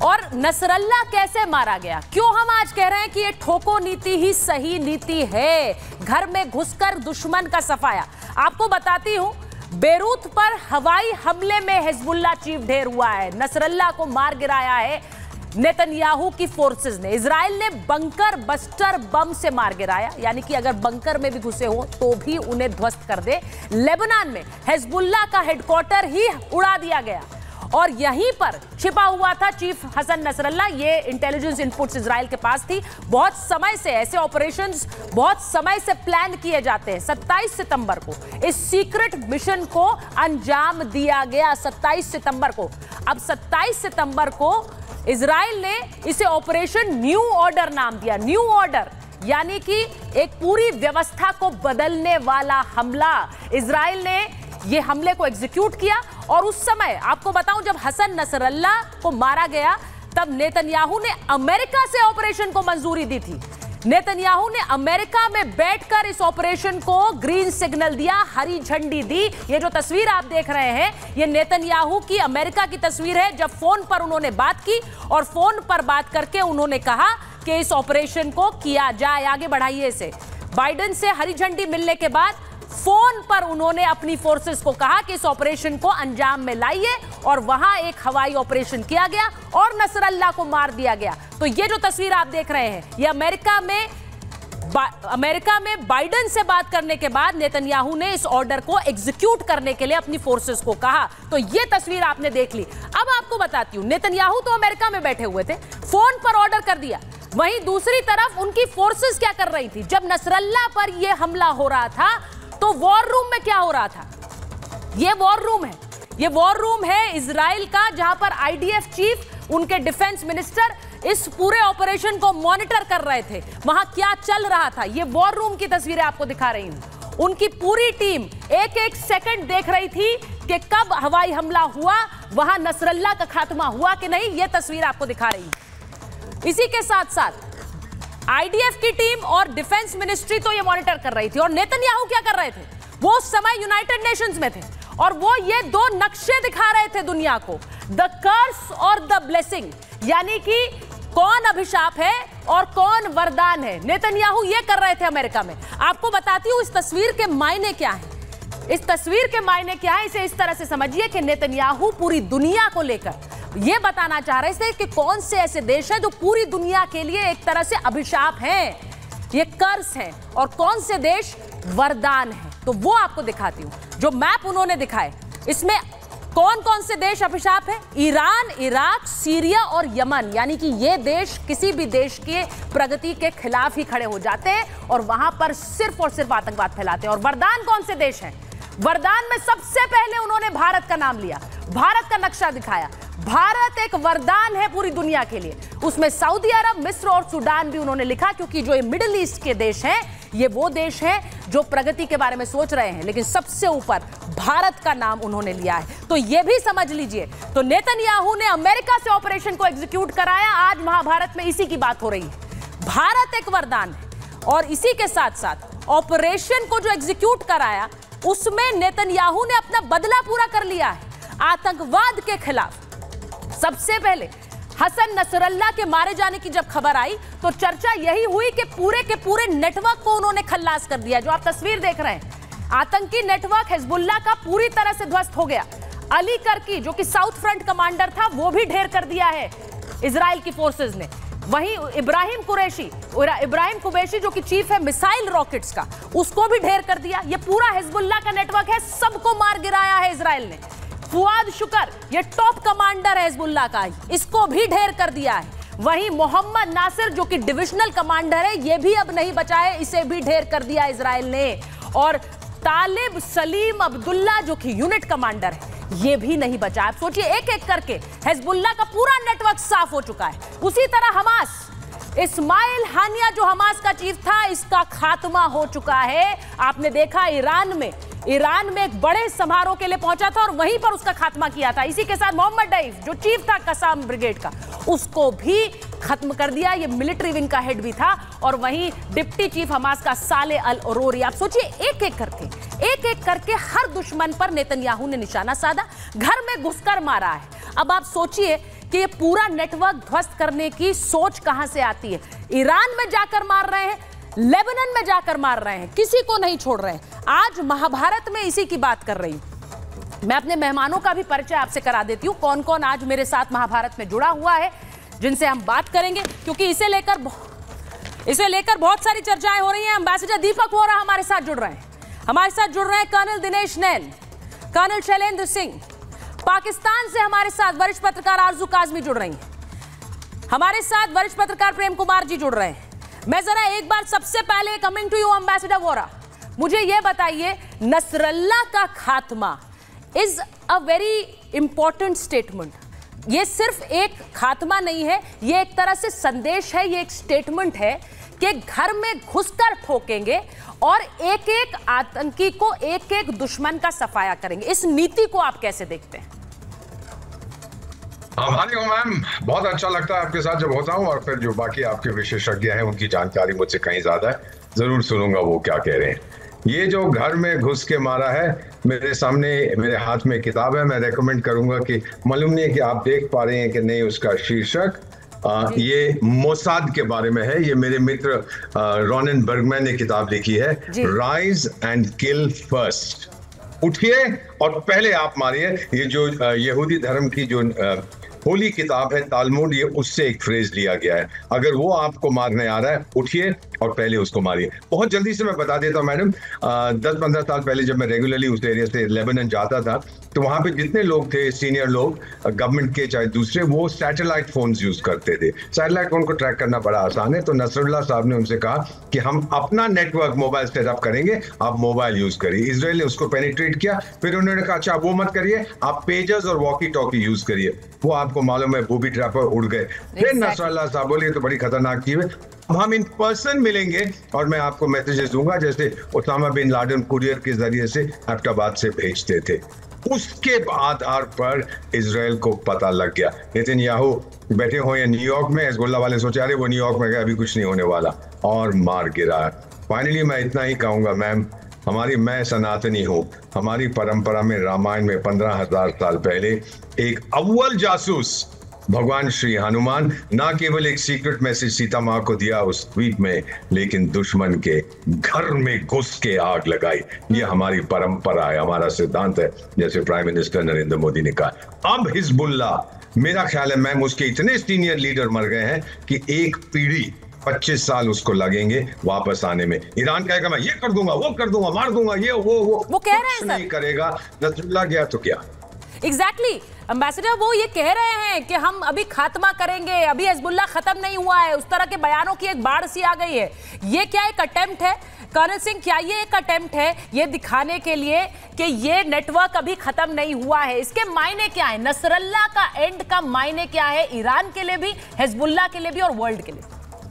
और नसरल्ला कैसे मारा गया, क्यों हम आज कह रहे हैं कि ये ठोको नीति ही सही नीति है, घर में घुसकर दुश्मन का सफाया। आपको बताती हूं, बेरूत पर हवाई हमले में हिजबुल्लाह चीफ ढेर हुआ है, नसरल्ला को मार गिराया है नेतन्याहू की फोर्सेस ने। इजराइल ने बंकर बस्टर बम से मार गिराया, यानी कि अगर बंकर में भी घुसे हो तो भी उन्हें ध्वस्त कर दे। लेबनान में हिजबुल्लाह का हेडक्वार्टर ही उड़ा दिया गया और यहीं पर छिपा हुआ था चीफ हसन नसरल्ला। ये इंटेलिजेंस इनपुट्स इजराइल के पास थी। बहुत समय से ऐसे ऑपरेशंस बहुत समय से प्लान किए जाते हैं। 27 सितंबर को इस सीक्रेट मिशन को अंजाम दिया गया, 27 सितंबर को। अब 27 सितंबर को इजराइल ने इसे ऑपरेशन न्यू ऑर्डर नाम दिया। न्यू ऑर्डर यानी कि एक पूरी व्यवस्था को बदलने वाला हमला। इजराइल ने ये हमले को एग्जीक्यूट किया और उस समय आपको बताऊं, जब हसन नसरल्ला को मारा गया तब नेतन्याहू ने अमेरिका से ऑपरेशन को मंजूरी दी थी। नेतन्याहू ने अमेरिका में बैठकर इस ऑपरेशन को ग्रीन सिग्नल दिया, हरी झंडी दी। ये जो तस्वीर आप देख रहे हैं, ये नेतन्याहू की अमेरिका की तस्वीर है, जब फोन पर उन्होंने बात की और फोन पर बात करके उन्होंने कहा कि इस ऑपरेशन को किया जाए, आगे बढ़ाइए इसे। बाइडेन से हरी झंडी मिलने के बाद फोन पर उन्होंने अपनी फोर्सेस को कहा कि इस ऑपरेशन को अंजाम में लाइए और वहां एक हवाई ऑपरेशन किया गया और नसरल्ला को मार दिया गया। तो ये जो तस्वीर आप देख रहे हैं, ये अमेरिका में बाइडेन से बात करने के बाद नेतन्याहू ने इस ऑर्डर को एग्जीक्यूट करने के लिए अपनी फोर्सेस को कहा। तो ये तस्वीर आपने देख ली। अब आपको बताती हूं, नेतन्याहू तो अमेरिका में बैठे हुए थे, फोन पर ऑर्डर कर दिया। वहीं दूसरी तरफ उनकी फोर्सेस क्या कर रही थी? जब नसरल्ला पर यह हमला हो रहा था तो वॉर रूम में क्या हो रहा था? ये वॉर रूम है, ये वॉर रूम है इजराइल का, जहां पर आईडीएफ चीफ, उनके डिफेंस मिनिस्टर इस पूरे ऑपरेशन को मॉनिटर कर रहे थे। वहां क्या चल रहा था, ये वॉर रूम की तस्वीरें आपको दिखा रही हूं। उनकी पूरी टीम एक एक सेकंड देख रही थी कि कब हवाई हमला हुआ, वहां नसरल्ला का खात्मा हुआ कि नहीं। ये तस्वीर आपको दिखा रही हूं। इसी के साथ साथ आईडीएफ की टीम और डिफेंस मिनिस्ट्री तो ये मॉनिटर कर रही थी और नेतन्याहू क्या कर रहे थे? वो उस समय यूनाइटेड नेशंस में थे और वो ये दो नक्शे दिखा रहे थे दुनिया को, द कर्स और द ब्लेसिंग, यानी कि कौन अभिशाप है और कौन वरदान है। नेतन्याहू ये कर रहे थे अमेरिका में। आपको बताती हूं इस तस्वीर के मायने क्या है। इस तस्वीर के मायने क्या है, इसे इस तरह से समझिए कि नेतन्याहू पूरी दुनिया को लेकर ये बताना चाह रहे थे कि कौन से ऐसे देश हैं जो पूरी दुनिया के लिए एक तरह से अभिशाप हैं, ये कर्स हैं, और कौन से देश वरदान हैं। तो वो आपको दिखाती हूं। जो मैप उन्होंने दिखाए, इसमें कौन कौन से देश अभिशाप है? ईरान, इराक, सीरिया और यमन, यानी कि ये देश किसी भी देश के प्रगति के खिलाफ ही खड़े हो जाते हैं और वहां पर सिर्फ और सिर्फ आतंकवाद फैलाते हैं। और वरदान कौन से देश हैं? वरदान में सबसे पहले उन्होंने भारत का नाम लिया, भारत का नक्शा दिखाया। भारत एक वरदान है पूरी दुनिया के लिए। उसमें सऊदी अरब, मिस्र और सूडान भी उन्होंने लिखा, क्योंकि जो ये मिडिल ईस्ट के देश हैं, ये वो देश हैं जो प्रगति के बारे में सोच रहे हैं, लेकिन सबसे ऊपर भारत का नाम उन्होंने लिया है। तो ये भी समझ लीजिए। तो नेतन्याहू ने अमेरिका से ऑपरेशन को एग्जीक्यूट कराया। आज महाभारत में इसी की बात हो रही है। भारत एक वरदान है और इसी के साथ साथ ऑपरेशन को जो एग्जीक्यूट कराया, उसमें नेतन्याहू ने अपना बदला पूरा कर लिया है आतंकवाद के खिलाफ। सबसे पहले हसन नसरल्ला के मारे जाने की जब खबर आई तो चर्चा यही हुई कि पूरे के पूरे नेटवर्क को उन्होंने खल्लास कर दिया। जो आप तस्वीर देख रहे हैं, आतंकी नेटवर्क हिजबुल्लाह का पूरी तरह से ध्वस्त हो गया। अली करकी, जो कि साउथ फ्रंट कमांडर था, वो भी ढेर कर दिया है इजराइल की फोर्सेस ने। वहीं इब्राहिम कुरैशी जो कि चीफ है मिसाइल रॉकेट्स का, उसको भी ढेर कर दिया। ये पूरा हिजबुल्लाह का नेटवर्क है, सबको मार गिराया है इजराइल ने। फुआद शुकर, ये टॉप कमांडर है हिजबुल्लाह का, इसको भी ढेर कर दिया है। वहीं मोहम्मद नासिर, जो कि डिविजनल कमांडर है, ये भी अब नहीं बचा है, इसे भी ढेर कर दिया इजराइल ने। और तालिब सलीम अब्दुल्ला, जो कि यूनिट कमांडर है, ये भी नहीं बचा। आप सोचिए, एक एक करके हिजबुल्लाह का पूरा नेटवर्क साफ हो चुका है। उसी तरह हमास, इस्माइल हानिया जो हमास का चीफ था, इसका खात्मा हो चुका है। आपने देखा ईरान में एक बड़े समारोह के लिए पहुंचा था और वहीं पर उसका खात्मा किया था। इसी के साथ मोहम्मद डईफ, जो चीफ था कसाम ब्रिगेड का, उसको भी खत्म कर दिया। ये मिलिट्री विंग का हेड भी था। और वहीं डिप्टी चीफ हमास का साले अल अरोरी। आप सोचिए, एक एक करके हर दुश्मन पर नेतन्याहू ने निशाना साधा, घर में घुसकर मारा है। अब आप सोचिए कि ये पूरा नेटवर्क ध्वस्त करने की सोच कहां से आती है। ईरान में जाकर मार रहे हैं, लेबनान में जाकर मार रहे हैं, किसी को नहीं छोड़ रहे हैं। आज महाभारत में इसी की बात कर रही हूं। मैं अपने मेहमानों का भी परिचय आपसे करा देती हूं, कौन कौन आज मेरे साथ महाभारत में जुड़ा हुआ है, जिनसे हम बात करेंगे, क्योंकि इसे लेकर बहुत सारी चर्चाएं हो रही हैं। एम्बेसडर दीपक वोरा हमारे साथ जुड़ रहे हैं। हमारे साथ जुड़ रहे हैं कर्नल दिनेश नैन, कर्नल शैलेंद्र सिंह। पाकिस्तान से हमारे साथ वरिष्ठ पत्रकार आरजू काजमी जुड़ रही हैं। हमारे साथ वरिष्ठ पत्रकार प्रेम कुमार जी जुड़ रहे हैं। मैं जरा एक बार सबसे पहले coming to you ambassador Vora, मुझे यह बताइए, नसरल्ला का खात्मा is a very important statement. ये सिर्फ एक खात्मा नहीं है, ये एक तरह से संदेश है, ये एक स्टेटमेंट है कि घर में घुसकर ठोकेंगे और एक एक आतंकी को, एक एक दुश्मन का सफाया करेंगे। इस नीति को आप कैसे देखते हैं? मैम, बहुत अच्छा लगता है आपके साथ जब होता हूं, और फिर जो बाकी आपके विशेषज्ञ हैं उनकी जानकारी मुझसे कहीं ज्यादा है, जरूर सुनूंगा वो क्या कह रहे हैं। ये जो घर में घुस के मारा है, मेरे सामने, मेरे हाथ में किताब है, मैं रेकमेंड करूंगा कि, मालूम नहीं है कि आप देख पा रहे हैं कि नहीं, उसका शीर्षक ये मोसाद के बारे में है। ये मेरे मित्र रोनेन बर्गमैन ने किताब लिखी है, राइज एंड किल फर्स्ट। उठिए और पहले आप मारिए। ये जो यहूदी धर्म की जो होली किताब है तालमुड, ये उससे एक फ्रेज लिया गया है। अगर वो आपको मारने आ रहा है, उठिए और पहले उसको मारिए। बहुत जल्दी से मैं बता देता हूँ मैडम, 10-15 साल पहले जब मैं रेगुलरली उस एरिया से लेबनान जाता था, तो वहां पे जितने लोग थे, सीनियर लोग, गवर्नमेंट के चाहे दूसरे, वो सैटेलाइट फोन्स यूज करते थे। सैटेलाइट फोन को ट्रैक करना बड़ा आसान है, तो नसरुल्लाह साहब ने उनसे कहा कि हम अपना नेटवर्क मोबाइल सेटअप करेंगे, आप मोबाइल यूज करिए। इजराइल ने उसको पेनिट्रेट किया, फिर उन्होंने कहा अच्छा वो मत करिए, आप पेजर्स और वॉकी टॉकी यूज करिए। वो आपको मालूम है बूबी ट्रैपर उड़ गए। फिर नसरुल्लाह साहब बोले तो बड़ी खतरनाक चीज है, हम इन पर्सन मिलेंगे और मैं आपको मैसेजेस दूंगा, जैसे ओसामा बिन लादेन कुरियर के जरिए से एबटाबाद से भेजते थे। उसके आधार पर इजराइल को पता लग गया। नेतन्याहू बैठे हुए हैं न्यूयॉर्क में, हिजबुल्लाह वाले सोचे अरे वो न्यूयॉर्क में गए, अभी कुछ नहीं होने वाला, और मार गिरा। फाइनली मैं इतना ही कहूंगा मैम, मैं सनातनी हूँ, हमारी परंपरा में, रामायण में 15,000 साल पहले एक अव्वल जासूस भगवान श्री हनुमान ना केवल एक सीक्रेट मैसेज सीता माँ को दिया उस द्वीप में, लेकिन दुश्मन के घर में घुस के आग लगाई। ये हमारी परंपरा है, हमारा सिद्धांत है, जैसे प्राइम मिनिस्टर नरेंद्र मोदी ने कहा। अब हिजबुल्लाह, मेरा ख्याल है मैम, उसके इतने सीनियर लीडर मर गए हैं कि एक पीढ़ी 25 साल उसको लगेंगे वापस आने में। ईरान कहेगा मैं ये कर दूंगा, वो कर दूंगा, मार दूंगा, ये वो कह रहे हैं नहीं करेगा। नसरुल्लाह गया तो क्या? एग्जैक्टली एम्बेसडर, वो ये कह रहे हैं कि हम अभी खात्मा करेंगे, अभी हिजबुल्लाह खत्म नहीं हुआ है। उस तरह के बयानों की एक बाढ़ सी आ गई है। ये क्या एक अटेम्प्ट है कर्नल सिंह, क्या ये एक अटेम्प्ट है ये दिखाने के लिए कि ये नेटवर्क अभी खत्म नहीं हुआ है? इसके मायने क्या है? नसरल्लाह का एंड का मायने क्या है, ईरान के लिए भी, हिजबुल्लाह के लिए भी और वर्ल्ड के लिए?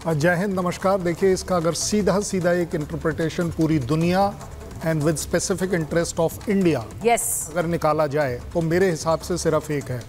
जय हिंद, नमस्कार। देखिए, इसका अगर सीधा सीधा एक इंटरप्रिटेशन पूरी दुनिया and with specific interest of India अगर निकाला जाए तो मेरे हिसाब से सिर्फ एक है,